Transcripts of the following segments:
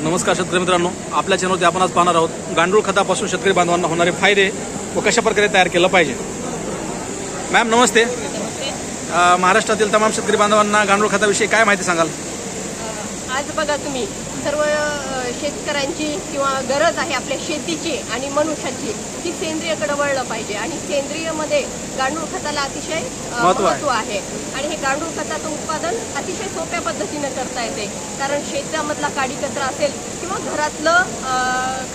नमस्कार शेतकरी मित्रांनो, आपल्या चॅनलवरती आपण आज पाहणार आहोत गांडूळ खतापासून शेतकरी बांधवांना होणारे फायदे व कशा प्रकारे तयार केलं पाहिजे। मॅम नमस्ते। महाराष्ट्रातील तमाम शेतकरी बांधवांना गांडूळ खताविषयी काय माहिती सांगाल? आज बघा तुम्ही सर्व शेतकऱ्यांची किंवा गरज आहे आपल्या शेतीची आणि मनुष्याची ती सेंद्रियकडे वळलं पाहिजे आणि सेंद्रियमध्ये गांडूळ खताला अतिशय महत्त्व आहे आणि हे गांडूळ खताचं उत्पादन अतिशय सोप्या पद्धतीने करता येते। कारण शेतामधला काडी कचरा असेल किंवा घरातलं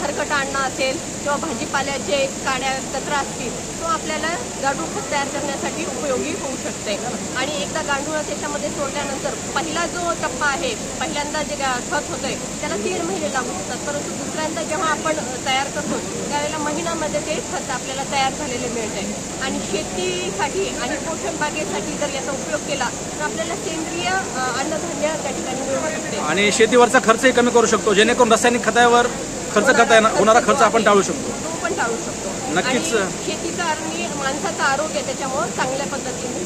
खरकट अन्न असेल किंवा भाजीपाल्याचे काड्या कचरा असतील तो आपल्याला गांडूळ खत तयार करण्यासाठी उपयोगी होऊ शकते। आणि एकदा गांडूळ त्याच्यामध्ये सोडल्यानंतर पहिला जो टप्पा आहे, पहिल्यांदा जे खत होतंय त्याला 3 महिने लागू शकतात, परंतु दुसऱ्यांदा जेव्हा आपण तयार करतो त्यावेळेला महिन्यामध्ये ते खत आपल्याला तयार झालेले मिळते। आणि शेतीसाठी आणि पोषण बागेसाठी जर याचा उपयोग केला तर आपल्याला सेंद्रिय अन्नधान्य त्या ठिकाणी मिळू शकते आणि शेतीवरचा खर्चही कमी करू शकतो, जेणेकरून रासायनिक खतावर खर्च करता होणारा खर्च आपण टाळू शकतो। तो पण टाळू शकतो। नक्कीच शेतीचा आणि माणसाचा आरोग्य त्याच्यामुळे चांगल्या पद्धतीने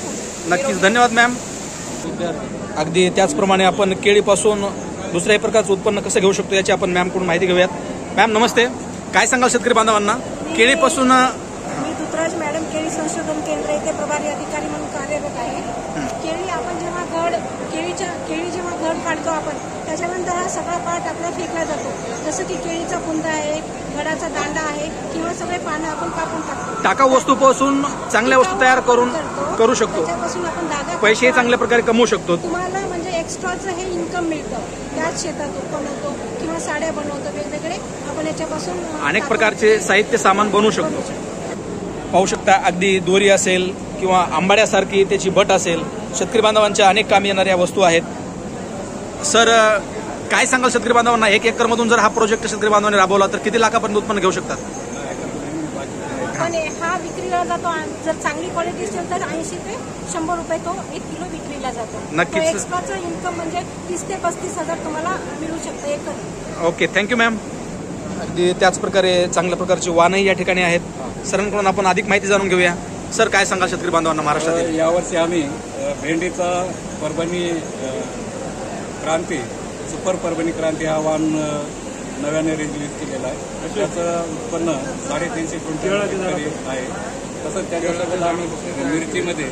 नक्कीच। धन्यवाद मॅम। अगदी त्याचप्रमाणे आपण केळीपासून दुसऱ्याही प्रकारचं उत्पन्न कसं घेऊ शकतो याची आपण मॅमकडून माहिती घेऊयात। मॅम नमस्ते, काय सांगाल शेतकरी बांधवांना केळीपासून? मी दुतराज मॅडम केळी संशोधन केंद्र येथे प्रभारी अधिकारी म्हणून कार्यरत आहे। केळी आपण जेव्हा केळी जेव्हा घड काढतो आपण त्याच्यानंतर हा सगळा पार्ट आपल्याला फेकला जातो, जसं की केळीचा बुंदा आहे, घडाचा दांडा आहे किंवा सगळे पानं आपण कापून टाकतो। टाकाऊ वस्तूपासून चांगल्या वस्तू तयार करू शकतो, त्याच्यापासून आपण धागा पैसेही चांगल्या प्रकारे कमवू शकतो। तुम्हाला म्हणजे एक्स्ट्राचं हे इन्कम मिळतं, त्याच शेतात बनवतो किंवा साड्या बनवतो, वेगवेगळे आपण याच्यापासून अनेक प्रकारचे साहित्य सामान बनवू शकतो। पाहू शकता अगदी दोरी असेल किंवा आंबाड्यासारखी त्याची बट असेल, शेतकरी बांधवांच्या अनेक कामी येणाऱ्या वस्तू आहेत। सर काय सांगाल शेतकरी बांधवांना, 1 एकरमधून जर हा प्रोजेक्ट शेतकरी बांधवांनी राबवला तर किती लाखापर्यंत उत्पन्न घेऊ शकतात? पण हा विक्रीला जातो, जर चांगली क्वालिटी असेल तर 80 ते 100 रुपये तो 1 किलो विक्रीला जातो। नक्कीच एक्स्ट्राचं इन्कम म्हणजे 30 ते 35 हजार तुम्हाला मिळू शकतं एकरी। Okay, thank you ma'am. अगदी त्याच प्रकारे चांगल्या प्रकारचे वाणही या ठिकाणी आहेत। सरांकडून आपण अधिक माहिती जाणून घेऊया। सर काय सांगाल शेतकरी बांधवांना महाराष्ट्रात? यावर्षी आम्ही भेंडीचा परभणी क्रांती सुपर परभणी क्रांती हा वाण नव्याने रिलीज केलेला आहे। त्याचं उत्पन्न 350 क्विंटल आहे। तसंच त्याच्यासोबत आम्ही मिरचीमध्ये